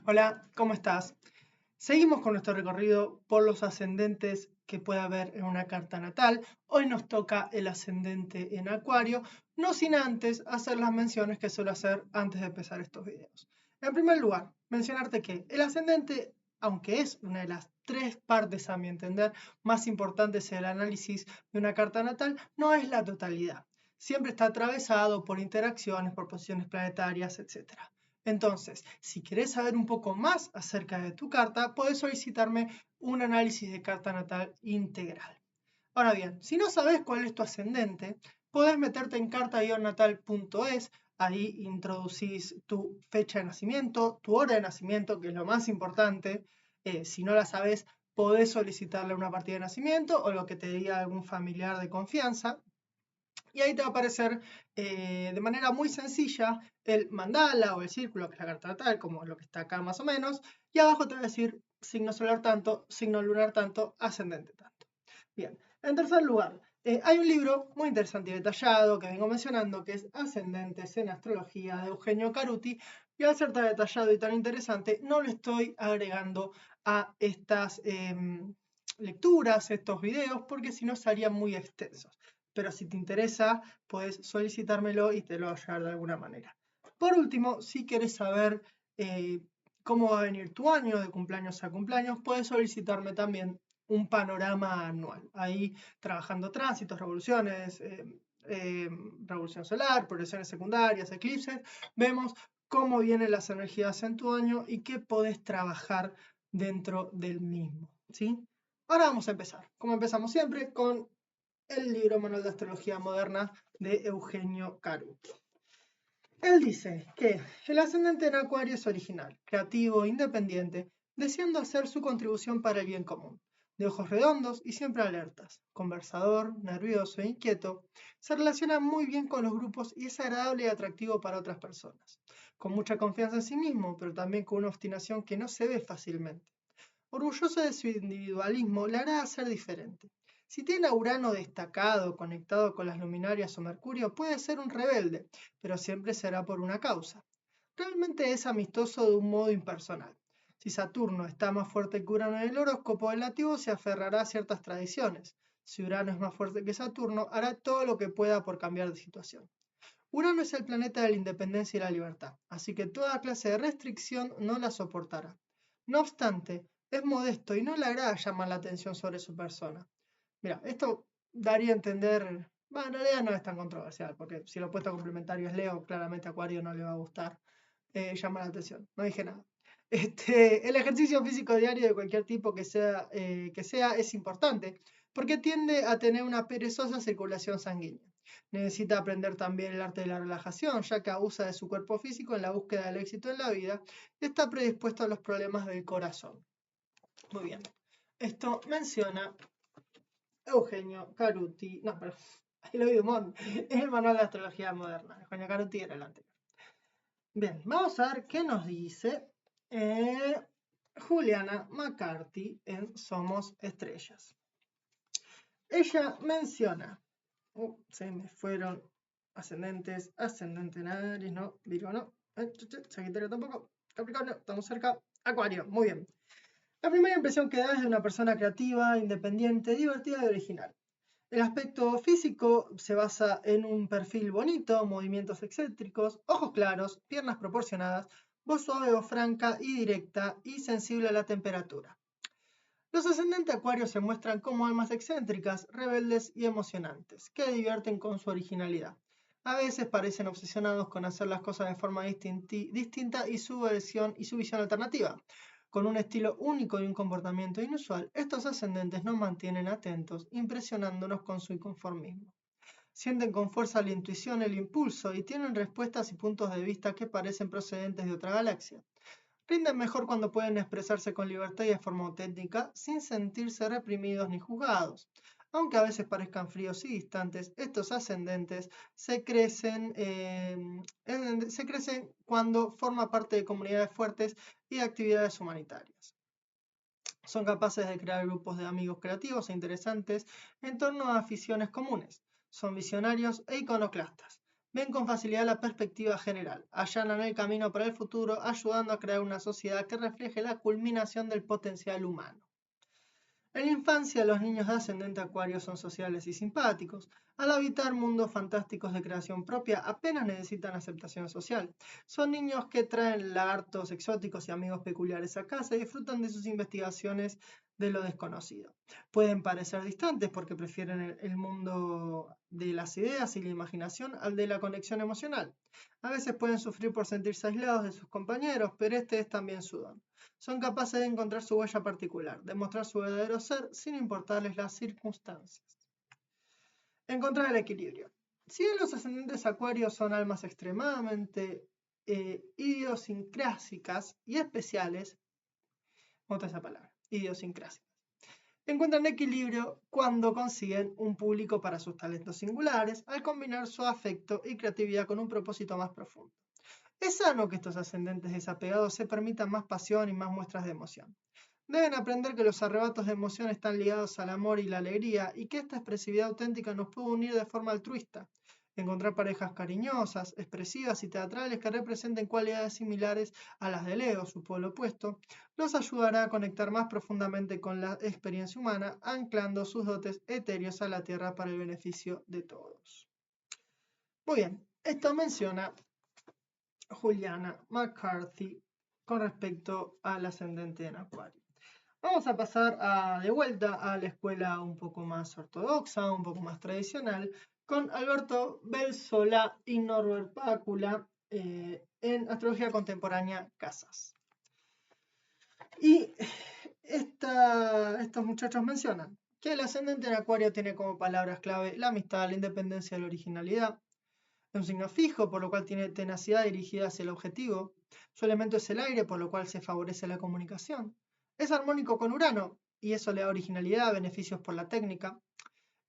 Hola, ¿cómo estás? Seguimos con nuestro recorrido por los ascendentes que puede haber en una carta natal. Hoy nos toca el ascendente en Acuario, no sin antes hacer las menciones que suelo hacer antes de empezar estos videos. En primer lugar, mencionarte que el ascendente, aunque es una de las tres partes, a mi entender, más importantes en el análisis de una carta natal, no es la totalidad. Siempre está atravesado por interacciones, por posiciones planetarias, etc. Entonces, si querés saber un poco más acerca de tu carta, podés solicitarme un análisis de carta natal integral. Ahora bien, si no sabes cuál es tu ascendente, podés meterte en carta-natal.es, ahí introducís tu fecha de nacimiento, tu hora de nacimiento, que es lo más importante. Si no la sabes, podés solicitarle una partida de nacimiento o lo que te diga algún familiar de confianza. Y ahí te va a aparecer de manera muy sencilla el mandala o el círculo, que es la carta natal, como lo que está acá más o menos. Y abajo te va a decir signo solar tanto, signo lunar tanto, ascendente tanto. Bien, en tercer lugar, hay un libro muy interesante y detallado que vengo mencionando, que es Ascendentes en Astrología, de Eugenio Caruti. Y al ser tan detallado y tan interesante, no lo estoy agregando a estas lecturas, estos videos, porque si no serían muy extensos. Pero si te interesa, puedes solicitármelo y te lo voy a llevar de alguna manera. Por último, si quieres saber eh, cómo va a venir tu año de cumpleaños a cumpleaños, puedes solicitarme también un panorama anual. Ahí trabajando tránsitos, revoluciones, revolución solar, progresiones secundarias, eclipses, vemos cómo vienen las energías en tu año y qué podés trabajar dentro del mismo, ¿sí? Ahora vamos a empezar, como empezamos siempre, con el libro Manual de Astrología Moderna de Eugenio Caruti. Él dice que el ascendente en Acuario es original, creativo, independiente, deseando hacer su contribución para el bien común. De ojos redondos y siempre alertas, conversador, nervioso e inquieto, se relaciona muy bien con los grupos y es agradable y atractivo para otras personas. Con mucha confianza en sí mismo, pero también con una obstinación que no se ve fácilmente. Orgulloso de su individualismo, le hará ser diferente. Si tiene a Urano destacado, conectado con las luminarias o Mercurio, puede ser un rebelde, pero siempre será por una causa. Realmente es amistoso de un modo impersonal. Si Saturno está más fuerte que Urano en el horóscopo, el nativo se aferrará a ciertas tradiciones. Si Urano es más fuerte que Saturno, hará todo lo que pueda por cambiar de situación. Urano es el planeta de la independencia y la libertad, así que toda clase de restricción no la soportará. No obstante, es modesto y no le agrada llamar la atención sobre su persona. Mira, esto daría a entender, bueno, en realidad no es tan controversial, porque si lo opuesto complementario es Leo, claramente a Acuario no le va a gustar llamar la atención, no dije nada. El ejercicio físico diario de cualquier tipo que sea es importante, porque tiende a tener una perezosa circulación sanguínea. Necesita aprender también el arte de la relajación, ya que abusa de su cuerpo físico en la búsqueda del éxito en la vida y está predispuesto a los problemas del corazón. Muy bien. Esto menciona Eugenio Caruti. No, pero ahí lo vi un montón. Es el manual de astrología moderna. Eugenio Caruti era el anterior. Bien, vamos a ver qué nos dice eh, Juliana McCarthy en Somos Estrellas. Ella menciona, se me fueron ascendentes, ascendente en Aries, no, Virgo no, Sagitario tampoco, Capricornio, estamos cerca, Acuario, muy bien. La primera impresión que da es de una persona creativa, independiente, divertida y original. El aspecto físico se basa en un perfil bonito, movimientos excéntricos, ojos claros, piernas proporcionadas, voz suave o franca y directa y sensible a la temperatura. Los ascendentes acuarios se muestran como almas excéntricas, rebeldes y emocionantes, que divierten con su originalidad. A veces parecen obsesionados con hacer las cosas de forma distinta y su visión alternativa. Con un estilo único y un comportamiento inusual, estos ascendentes nos mantienen atentos, impresionándonos con su inconformismo. Sienten con fuerza la intuición, el impulso y tienen respuestas y puntos de vista que parecen procedentes de otra galaxia. Rinden mejor cuando pueden expresarse con libertad y de forma auténtica, sin sentirse reprimidos ni juzgados. Aunque a veces parezcan fríos y distantes, estos ascendentes se crecen cuando forman parte de comunidades fuertes y de actividades humanitarias. Son capaces de crear grupos de amigos creativos e interesantes en torno a aficiones comunes. Son visionarios e iconoclastas. ven con facilidad la perspectiva general, allanan el camino para el futuro, ayudando a crear una sociedad que refleje la culminación del potencial humano. En la infancia, los niños de ascendente Acuario son sociales y simpáticos. Al habitar mundos fantásticos de creación propia, apenas necesitan aceptación social. Son niños que traen lagartos exóticos y amigos peculiares a casa y disfrutan de sus investigaciones de lo desconocido. Pueden parecer distantes porque prefieren el mundo de las ideas y la imaginación al de la conexión emocional. A veces pueden sufrir por sentirse aislados de sus compañeros, pero este es también su don. Son capaces de encontrar su huella particular, de mostrar su verdadero ser sin importarles las circunstancias. Encontrar el equilibrio. Si bien los ascendentes acuarios son almas extremadamente idiosincrásicas y especiales, nota esa palabra, idiosincrásicas, encuentran equilibrio cuando consiguen un público para sus talentos singulares al combinar su afecto y creatividad con un propósito más profundo. Es sano que estos ascendentes desapegados se permitan más pasión y más muestras de emoción. Deben aprender que los arrebatos de emoción están ligados al amor y la alegría y que esta expresividad auténtica nos puede unir de forma altruista. Encontrar parejas cariñosas, expresivas y teatrales que representen cualidades similares a las de Leo, su polo opuesto, los ayudará a conectar más profundamente con la experiencia humana, anclando sus dotes etéreos a la Tierra para el beneficio de todos. Muy bien, esto menciona Juliana McCarthy con respecto al ascendente en Acuario. Vamos a pasar de vuelta a la escuela un poco más ortodoxa, un poco más tradicional, con Alberto Belsola y Norbert Pácula en Astrología Contemporánea Casas. Y estos muchachos mencionan que el ascendente en Acuario tiene como palabras clave la amistad, la independencia y la originalidad. Es un signo fijo, por lo cual tiene tenacidad dirigida hacia el objetivo. Su elemento es el aire, por lo cual se favorece la comunicación. Es armónico con Urano, y eso le da originalidad, beneficios por la técnica.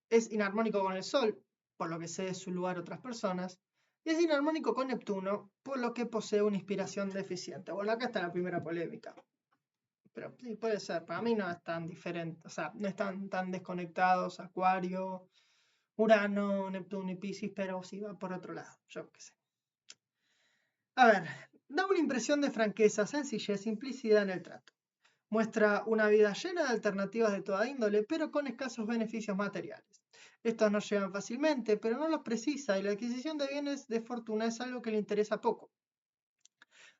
Es inarmónico con el Sol, por lo que cede su lugar a otras personas. Y es inarmónico con Neptuno, por lo que posee una inspiración deficiente. Bueno, acá está la primera polémica. Pero sí, puede ser. Para mí no es tan diferente. O sea, no están tan desconectados Acuario, Urano, Neptuno y Piscis, pero sí va por otro lado. Yo qué sé. A ver, da una impresión de franqueza, sencillez, simplicidad en el trato. Muestra una vida llena de alternativas de toda índole, pero con escasos beneficios materiales. Estos no llegan fácilmente, pero no los precisa y la adquisición de bienes de fortuna es algo que le interesa poco.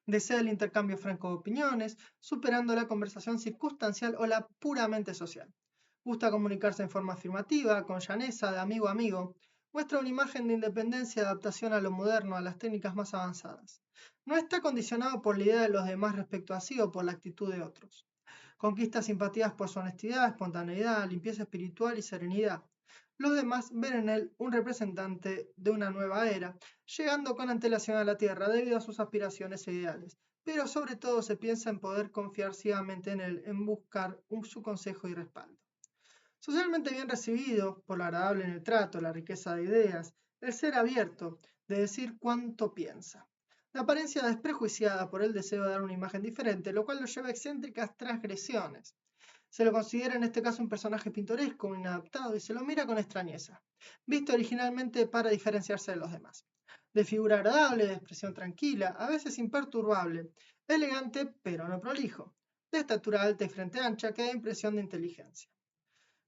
Desea el intercambio franco de opiniones, superando la conversación circunstancial o la puramente social. Gusta comunicarse en forma afirmativa, con llaneza, de amigo a amigo. Muestra una imagen de independencia y adaptación a lo moderno, a las técnicas más avanzadas. No está condicionado por la idea de los demás respecto a sí o por la actitud de otros. Conquista simpatías por su honestidad, espontaneidad, limpieza espiritual y serenidad. Los demás ven en él un representante de una nueva era, llegando con antelación a la Tierra debido a sus aspiraciones e ideales, pero sobre todo se piensa en poder confiar ciegamente en él, en buscar su consejo y respaldo. Socialmente bien recibido por lo agradable en el trato, la riqueza de ideas, el ser abierto, de decir cuánto piensa. La apariencia desprejuiciada por el deseo de dar una imagen diferente, lo cual lo lleva a excéntricas transgresiones. Se lo considera en este caso un personaje pintoresco, un inadaptado, y se lo mira con extrañeza, visto originalmente para diferenciarse de los demás. De figura agradable, de expresión tranquila, a veces imperturbable, elegante pero no prolijo, de estatura alta y frente ancha que da impresión de inteligencia.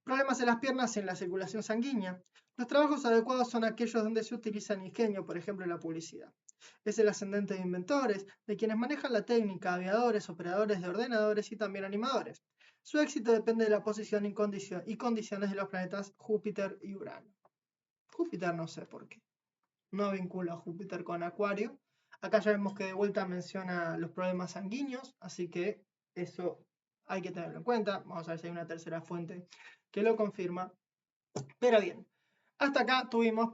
Problemas en las piernas y en la circulación sanguínea. Los trabajos adecuados son aquellos donde se utiliza el ingenio, por ejemplo en la publicidad. Es el ascendente de inventores, de quienes manejan la técnica, aviadores, operadores de ordenadores y también animadores. Su éxito depende de la posición y condiciones de los planetas Júpiter y Urano. Júpiter no sé por qué. No vincula a Júpiter con Acuario. Acá ya vemos que de vuelta menciona los problemas sanguíneos, así que eso hay que tenerlo en cuenta. Vamos a ver si hay una tercera fuente que lo confirma. Pero bien, hasta acá tuvimos,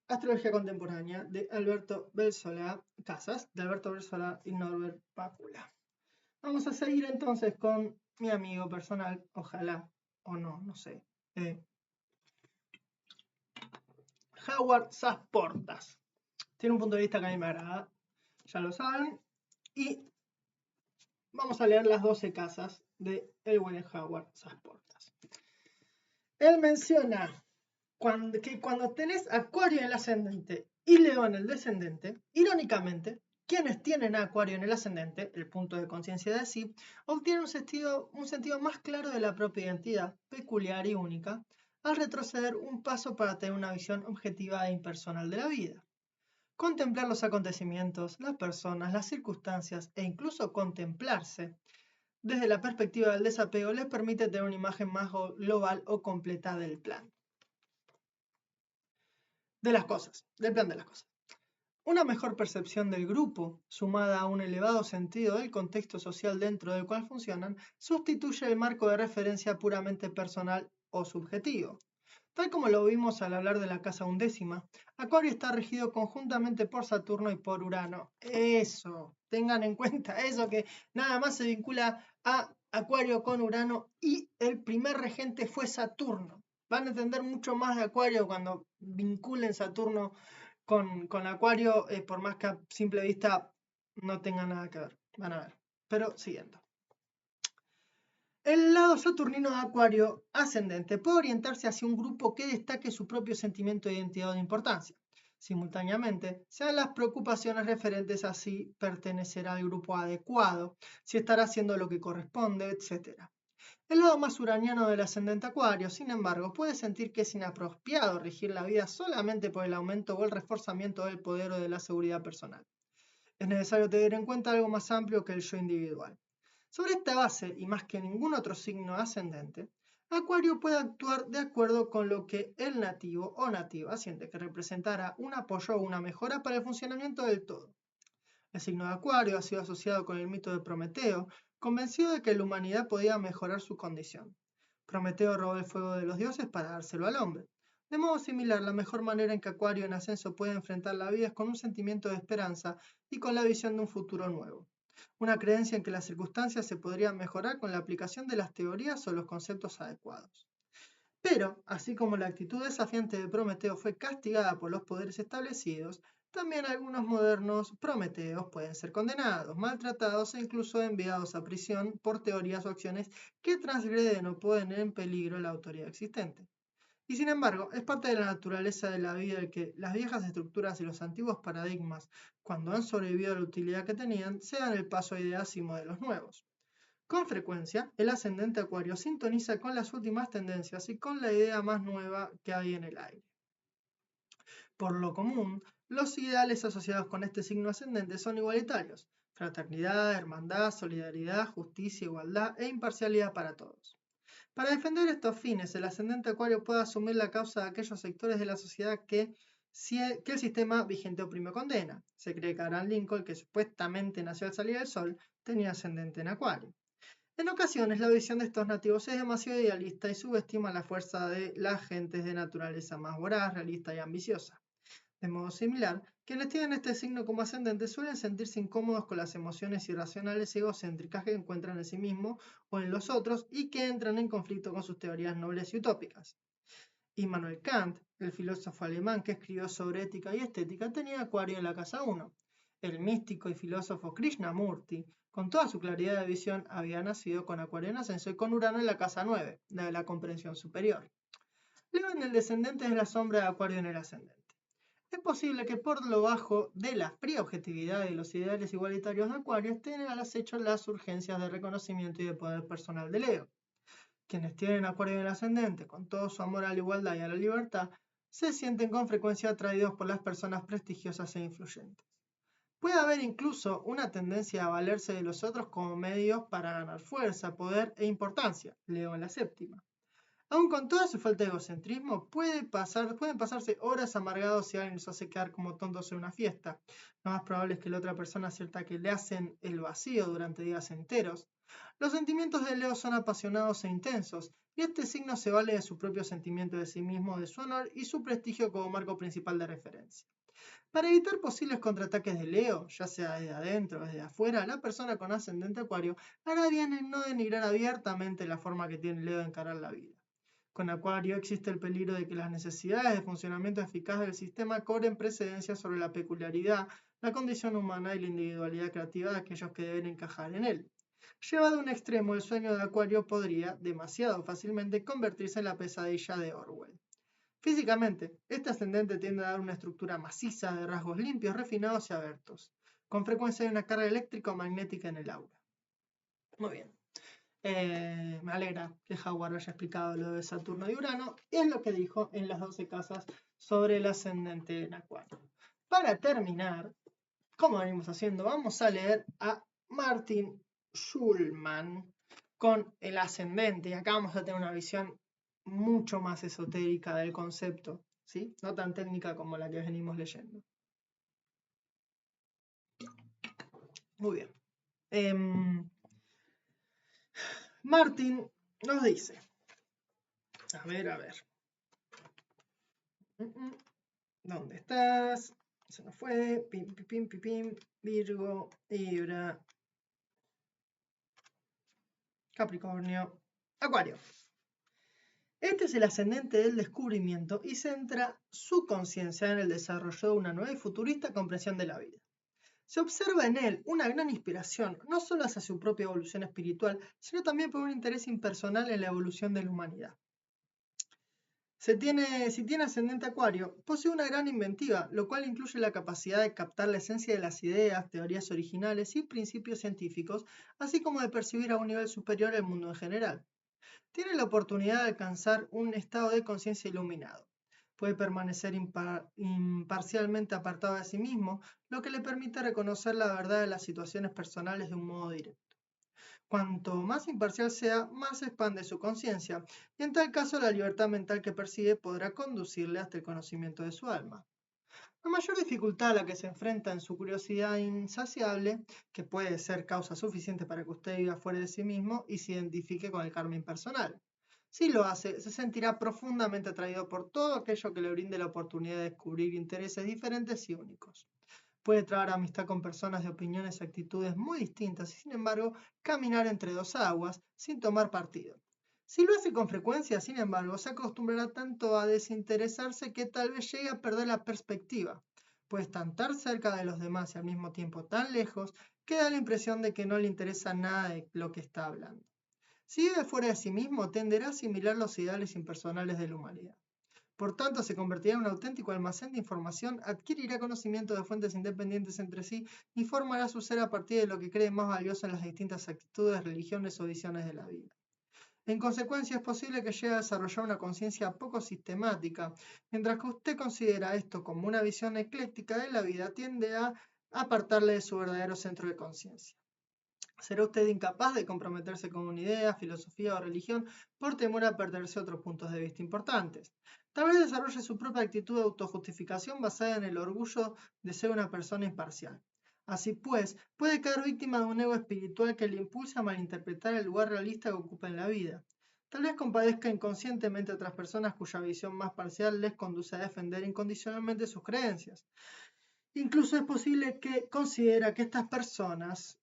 Astrología Contemporánea de Alberto Belsola Casas, de Alberto Belsola y Norbert Pácula. Vamos a seguir entonces con mi amigo personal, ojalá, o no, no sé, Howard Sasportas. Tiene un punto de vista que a mí me agrada, ya lo saben, y vamos a leer las 12 casas de el buen Howard Sasportas. Él menciona cuando tenés Acuario en el ascendente y Leo en el descendente, irónicamente, quienes tienen a Acuario en el ascendente, el punto de conciencia de sí, obtienen un sentido más claro de la propia identidad, peculiar y única, al retroceder un paso para tener una visión objetiva e impersonal de la vida. Contemplar los acontecimientos, las personas, las circunstancias e incluso contemplarse desde la perspectiva del desapego les permite tener una imagen más global o completa del plan. Del plan de las cosas. Una mejor percepción del grupo, sumada a un elevado sentido del contexto social dentro del cual funcionan, sustituye el marco de referencia puramente personal o subjetivo. Tal como lo vimos al hablar de la casa undécima, Acuario está regido conjuntamente por Saturno y por Urano. Eso, tengan en cuenta eso, que nada más se vincula a Acuario con Urano y el primer regente fue Saturno. Van a entender mucho más de Acuario cuando vinculen Saturno con Acuario, por más que a simple vista no tenga nada que ver. Van a ver. Pero siguiendo. El lado saturnino de Acuario ascendente puede orientarse hacia un grupo que destaque su propio sentimiento de identidad o de importancia. Simultáneamente, sean las preocupaciones referentes a si pertenecerá al grupo adecuado, si estará haciendo lo que corresponde, etc. El lado más uraniano del ascendente Acuario, sin embargo, puede sentir que es inapropiado regir la vida solamente por el aumento o el reforzamiento del poder o de la seguridad personal. Es necesario tener en cuenta algo más amplio que el yo individual. Sobre esta base, y más que ningún otro signo ascendente, Acuario puede actuar de acuerdo con lo que el nativo o nativa siente que representará un apoyo o una mejora para el funcionamiento del todo. El signo de Acuario ha sido asociado con el mito de Prometeo, convencido de que la humanidad podía mejorar su condición. Prometeo robó el fuego de los dioses para dárselo al hombre. De modo similar, la mejor manera en que Acuario en ascenso puede enfrentar la vida es con un sentimiento de esperanza y con la visión de un futuro nuevo. Una creencia en que las circunstancias se podrían mejorar con la aplicación de las teorías o los conceptos adecuados. Pero, así como la actitud desafiante de Prometeo fue castigada por los poderes establecidos, también algunos modernos Prometeos pueden ser condenados, maltratados e incluso enviados a prisión por teorías o acciones que transgreden o ponen en peligro la autoridad existente. Y sin embargo, es parte de la naturaleza de la vida el que las viejas estructuras y los antiguos paradigmas, cuando han sobrevivido a la utilidad que tenían, sean el paso a ideas y modelos nuevos. Con frecuencia, el ascendente Acuario sintoniza con las últimas tendencias y con la idea más nueva que hay en el aire. Por lo común, los ideales asociados con este signo ascendente son igualitarios: fraternidad, hermandad, solidaridad, justicia, igualdad e imparcialidad para todos. Para defender estos fines, el ascendente Acuario puede asumir la causa de aquellos sectores de la sociedad que el sistema vigente oprime o condena. Se cree que Abraham Lincoln, que supuestamente nació al salir del sol, tenía ascendente en Acuario. En ocasiones, la visión de estos nativos es demasiado idealista y subestima la fuerza de las gentes de naturaleza más voraz, realista y ambiciosa. De modo similar, quienes tienen este signo como ascendente suelen sentirse incómodos con las emociones irracionales y egocéntricas que encuentran en sí mismos o en los otros y que entran en conflicto con sus teorías nobles y utópicas. Immanuel Kant, el filósofo alemán que escribió sobre ética y estética, tenía Acuario en la casa 1. El místico y filósofo Krishnamurti, con toda su claridad de visión, había nacido con Acuario en ascenso y con Urano en la casa 9, la de la comprensión superior. Leo en el descendente es la sombra de Acuario en el ascendente. Es posible que por lo bajo de la fría objetividad y los ideales igualitarios de Acuario estén al acecho las urgencias de reconocimiento y de poder personal de Leo. Quienes tienen Acuario en el ascendente, con todo su amor a la igualdad y a la libertad, se sienten con frecuencia atraídos por las personas prestigiosas e influyentes. Puede haber incluso una tendencia a valerse de los otros como medios para ganar fuerza, poder e importancia, Leo en la séptima. Aun con toda su falta de egocentrismo, pueden pasarse horas amargados si alguien los hace quedar como tontos en una fiesta. Lo más probable es que la otra persona sienta que le hacen el vacío durante días enteros. Los sentimientos de Leo son apasionados e intensos, y este signo se vale de su propio sentimiento de sí mismo, de su honor y su prestigio como marco principal de referencia. Para evitar posibles contraataques de Leo, ya sea desde adentro o desde afuera, la persona con ascendente Acuario hará bien en no denigrar abiertamente la forma que tiene Leo de encarar la vida. Con Acuario existe el peligro de que las necesidades de funcionamiento eficaz del sistema cobren precedencia sobre la peculiaridad, la condición humana y la individualidad creativa de aquellos que deben encajar en él. Llevado a un extremo, el sueño de Acuario podría, demasiado fácilmente, convertirse en la pesadilla de Orwell. Físicamente, este ascendente tiende a dar una estructura maciza de rasgos limpios, refinados y abiertos. Con frecuencia hay una carga eléctrica o magnética en el aura. Muy bien. Me alegra que Howard haya explicado lo de Saturno y Urano, y es lo que dijo en las 12 casas sobre el ascendente en Acuario. Para terminar, como venimos haciendo, vamos a leer a Martin Schulman con el ascendente, y acá vamos a tener una visión mucho más esotérica del concepto, ¿sí? No tan técnica como la que venimos leyendo. Muy bien. Martin nos dice, a ver. ¿Dónde estás? Se nos fue. Pim, pim, pim, pim, Virgo, Libra, Capricornio, Acuario. Este es el ascendente del descubrimiento y centra su conciencia en el desarrollo de una nueva y futurista comprensión de la vida. Se observa en él una gran inspiración, no solo hacia su propia evolución espiritual, sino también por un interés impersonal en la evolución de la humanidad. Si tiene ascendente Acuario, posee una gran inventiva, lo cual incluye la capacidad de captar la esencia de las ideas, teorías originales y principios científicos, así como de percibir a un nivel superior el mundo en general. Tiene la oportunidad de alcanzar un estado de conciencia iluminado. Puede permanecer imparcialmente apartado de sí mismo, lo que le permite reconocer la verdad de las situaciones personales de un modo directo. Cuanto más imparcial sea, más se expande su conciencia, y en tal caso la libertad mental que percibe podrá conducirle hasta el conocimiento de su alma. La mayor dificultad a la que se enfrenta en su curiosidad insaciable, que puede ser causa suficiente para que usted viva fuera de sí mismo y se identifique con el karma impersonal. Si lo hace, se sentirá profundamente atraído por todo aquello que le brinde la oportunidad de descubrir intereses diferentes y únicos. Puede traer amistad con personas de opiniones y actitudes muy distintas y, sin embargo, caminar entre dos aguas sin tomar partido. Si lo hace con frecuencia, sin embargo, se acostumbrará tanto a desinteresarse que tal vez llegue a perder la perspectiva. Puede estar tan cerca de los demás y al mismo tiempo tan lejos que da la impresión de que no le interesa nada de lo que está hablando. Si vive fuera de sí mismo, tenderá a asimilar los ideales impersonales de la humanidad. Por tanto, se convertirá en un auténtico almacén de información, adquirirá conocimiento de fuentes independientes entre sí y formará su ser a partir de lo que cree más valioso en las distintas actitudes, religiones o visiones de la vida. En consecuencia, es posible que llegue a desarrollar una conciencia poco sistemática. Mientras que usted considera esto como una visión ecléctica de la vida, tiende a apartarle de su verdadero centro de conciencia. ¿Será usted incapaz de comprometerse con una idea, filosofía o religión por temor a perderse otros puntos de vista importantes? Tal vez desarrolle su propia actitud de autojustificación basada en el orgullo de ser una persona imparcial. Así pues, puede caer víctima de un ego espiritual que le impulsa a malinterpretar el lugar realista que ocupa en la vida. Tal vez compadezca inconscientemente a otras personas cuya visión más parcial les conduce a defender incondicionalmente sus creencias. Incluso es posible que considera que estas personas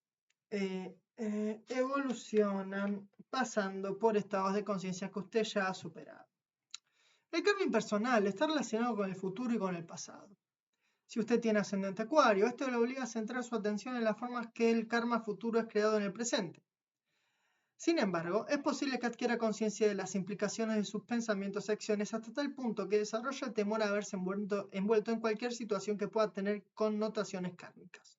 evolucionan pasando por estados de conciencia que usted ya ha superado. El karma impersonal está relacionado con el futuro y con el pasado. Si usted tiene ascendente Acuario, esto le obliga a centrar su atención en las formas que el karma futuro es creado en el presente. Sin embargo, es posible que adquiera conciencia de las implicaciones de sus pensamientos y acciones hasta tal punto que desarrolla el temor a verse envuelto en cualquier situación que pueda tener connotaciones kármicas.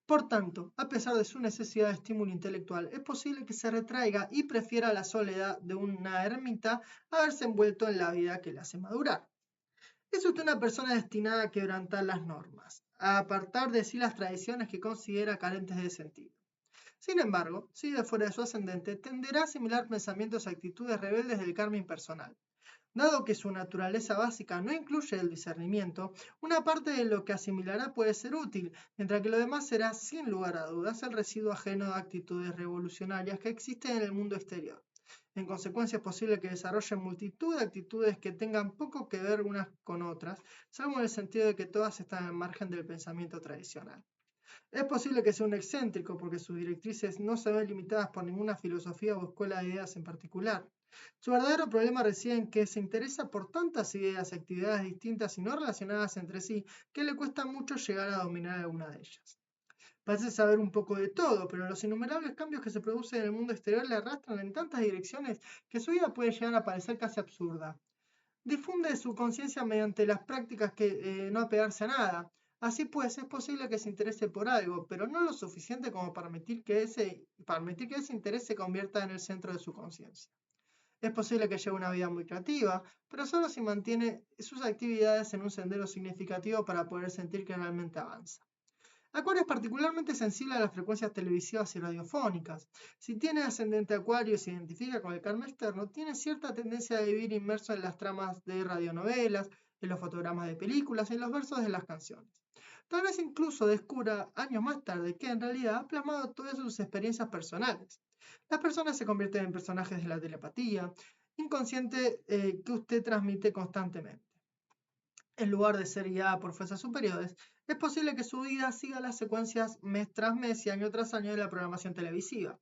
Por tanto, a pesar de su necesidad de estímulo intelectual, es posible que se retraiga y prefiera la soledad de una ermita a verse envuelto en la vida que le hace madurar. Es usted una persona destinada a quebrantar las normas, a apartar de sí las tradiciones que considera carentes de sentido. Sin embargo, si de fuera de su ascendente, tenderá a asimilar pensamientos y actitudes rebeldes del karma impersonal. Dado que su naturaleza básica no incluye el discernimiento, una parte de lo que asimilará puede ser útil, mientras que lo demás será, sin lugar a dudas, el residuo ajeno de actitudes revolucionarias que existen en el mundo exterior. En consecuencia, es posible que desarrolle multitud de actitudes que tengan poco que ver unas con otras, salvo en el sentido de que todas están al margen del pensamiento tradicional. Es posible que sea un excéntrico porque sus directrices no se ven limitadas por ninguna filosofía o escuela de ideas en particular. Su verdadero problema reside en que se interesa por tantas ideas y actividades distintas y no relacionadas entre sí que le cuesta mucho llegar a dominar alguna de ellas. Parece saber un poco de todo, pero los innumerables cambios que se producen en el mundo exterior le arrastran en tantas direcciones que su vida puede llegar a parecer casi absurda. Difunde su conciencia mediante las prácticas que no apegarse a nada. Así pues, es posible que se interese por algo, pero no lo suficiente como permitir que ese interés se convierta en el centro de su conciencia. Es posible que lleve una vida muy creativa, pero solo si mantiene sus actividades en un sendero significativo para poder sentir que realmente avanza. Acuario es particularmente sensible a las frecuencias televisivas y radiofónicas. Si tiene ascendente Acuario y se identifica con el karma externo, tiene cierta tendencia a vivir inmerso en las tramas de radionovelas, en los fotogramas de películas, en los versos de las canciones. Tal vez incluso descubra años más tarde que en realidad ha plasmado todas sus experiencias personales. Las personas se convierten en personajes de la telepatía inconsciente que usted transmite constantemente. En lugar de ser guiada por fuerzas superiores, es posible que su vida siga las secuencias mes tras mes y año tras año de la programación televisiva.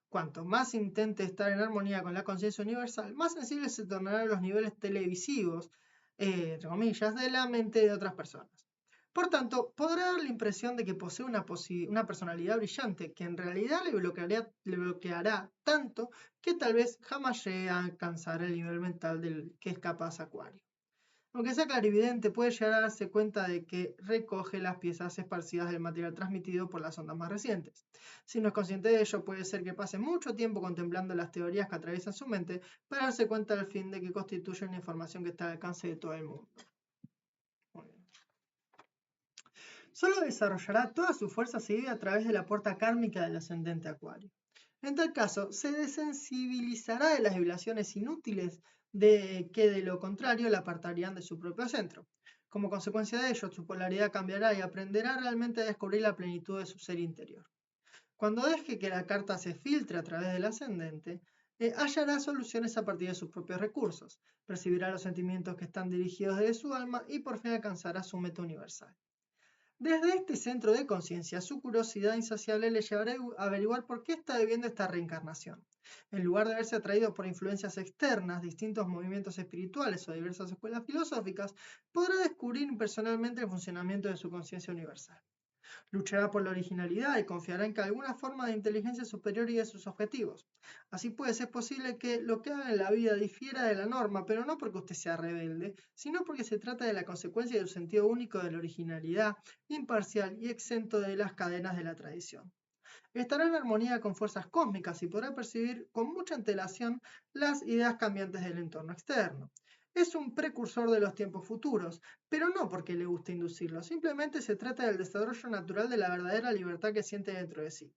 Cuanto más intente estar en armonía con la conciencia universal, más sensible se tornarán los niveles televisivos, entre comillas, de la mente de otras personas. Por tanto, podrá dar la impresión de que posee una personalidad brillante que en realidad le bloqueará tanto que tal vez jamás llegue a alcanzar el nivel mental del que es capaz Acuario. Aunque sea clarividente, puede llegar a darse cuenta de que recoge las piezas esparcidas del material transmitido por las ondas más recientes. Si no es consciente de ello, puede ser que pase mucho tiempo contemplando las teorías que atraviesan su mente para darse cuenta al fin de que constituye una información que está al alcance de todo el mundo. Solo desarrollará toda su fuerza seguida a través de la puerta kármica del ascendente Acuario. En tal caso, se desensibilizará de las vibraciones inútiles que de lo contrario la apartarían de su propio centro. Como consecuencia de ello, su polaridad cambiará y aprenderá realmente a descubrir la plenitud de su ser interior. Cuando deje que la carta se filtre a través del ascendente, hallará soluciones a partir de sus propios recursos, percibirá los sentimientos que están dirigidos desde su alma y por fin alcanzará su meta universal. Desde este centro de conciencia, su curiosidad insaciable le llevará a averiguar por qué está viviendo esta reencarnación. En lugar de verse atraído por influencias externas, distintos movimientos espirituales o diversas escuelas filosóficas, podrá descubrir personalmente el funcionamiento de su conciencia universal. Luchará por la originalidad y confiará en que alguna forma de inteligencia superior y de sus objetivos. Así pues, es posible que lo que haga en la vida difiera de la norma, pero no porque usted sea rebelde, sino porque se trata de la consecuencia de un sentido único de la originalidad, imparcial y exento de las cadenas de la tradición. Estará en armonía con fuerzas cósmicas y podrá percibir con mucha antelación las ideas cambiantes del entorno externo. Es un precursor de los tiempos futuros, pero no porque le guste inducirlo, simplemente se trata del desarrollo natural de la verdadera libertad que siente dentro de sí.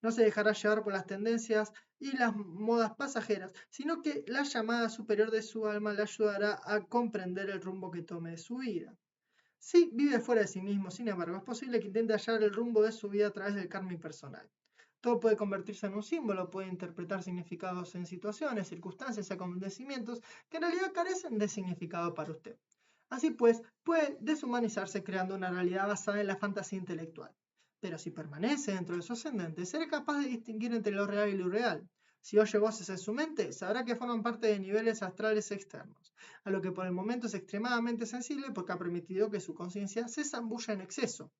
No se dejará llevar por las tendencias y las modas pasajeras, sino que la llamada superior de su alma le ayudará a comprender el rumbo que tome de su vida. Sí, vive fuera de sí mismo, sin embargo, es posible que intente hallar el rumbo de su vida a través del karma impersonal. Todo puede convertirse en un símbolo, puede interpretar significados en situaciones, circunstancias y acontecimientos que en realidad carecen de significado para usted. Así pues, puede deshumanizarse creando una realidad basada en la fantasía intelectual. Pero si permanece dentro de su ascendente, será capaz de distinguir entre lo real y lo irreal. Si oye voces en su mente, sabrá que forman parte de niveles astrales externos, a lo que por el momento es extremadamente sensible porque ha permitido que su conciencia se zambulla en exceso.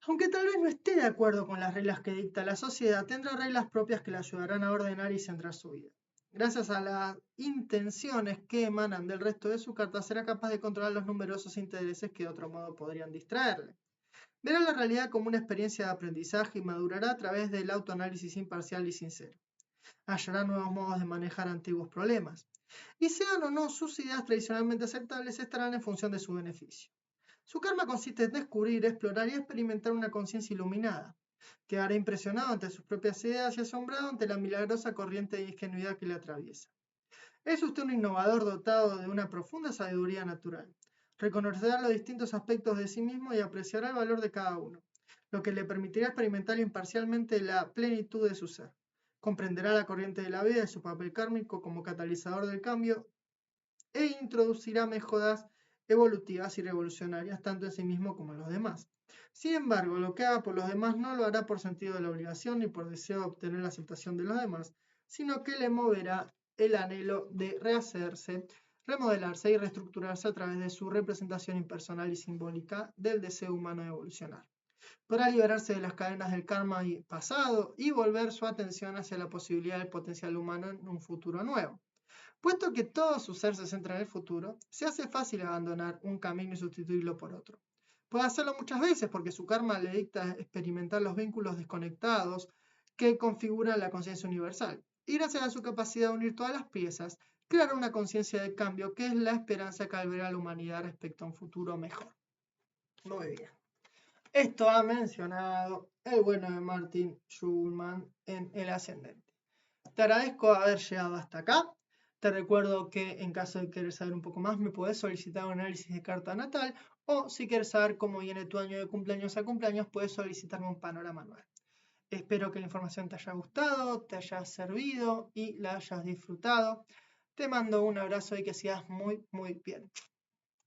Aunque tal vez no esté de acuerdo con las reglas que dicta la sociedad, tendrá reglas propias que le ayudarán a ordenar y centrar su vida. Gracias a las intenciones que emanan del resto de su carta, será capaz de controlar los numerosos intereses que de otro modo podrían distraerle. Verá la realidad como una experiencia de aprendizaje y madurará a través del autoanálisis imparcial y sincero. Hallará nuevos modos de manejar antiguos problemas. Y sean o no sus ideas tradicionalmente aceptables, estarán en función de su beneficio. Su karma consiste en descubrir, explorar y experimentar una conciencia iluminada. Quedará impresionado ante sus propias ideas y asombrado ante la milagrosa corriente de ingenuidad que le atraviesa. Es usted un innovador dotado de una profunda sabiduría natural. Reconocerá los distintos aspectos de sí mismo y apreciará el valor de cada uno, lo que le permitirá experimentar imparcialmente la plenitud de su ser. Comprenderá la corriente de la vida y su papel kármico como catalizador del cambio e introducirá mejoras evolutivas y revolucionarias tanto en sí mismo como en los demás. Sin embargo, lo que haga por los demás no lo hará por sentido de la obligación ni por deseo de obtener la aceptación de los demás, sino que le moverá el anhelo de rehacerse, remodelarse y reestructurarse a través de su representación impersonal y simbólica del deseo humano de evolucionar. Podrá liberarse de las cadenas del karma pasado y volver su atención hacia la posibilidad del potencial humano en un futuro nuevo. Puesto que todo su ser se centra en el futuro, se hace fácil abandonar un camino y sustituirlo por otro. Puede hacerlo muchas veces porque su karma le dicta experimentar los vínculos desconectados que configuran la conciencia universal. Y gracias a su capacidad de unir todas las piezas, crear una conciencia de cambio que es la esperanza que alberga la humanidad respecto a un futuro mejor. Muy bien. Esto ha mencionado el bueno de Martin Schulman en El Ascendente. Te agradezco haber llegado hasta acá. Te recuerdo que en caso de querer saber un poco más, me puedes solicitar un análisis de carta natal o si quieres saber cómo viene tu año de cumpleaños a cumpleaños, puedes solicitarme un panorama anual. Espero que la información te haya gustado, te haya servido y la hayas disfrutado. Te mando un abrazo y que sigas muy, muy bien.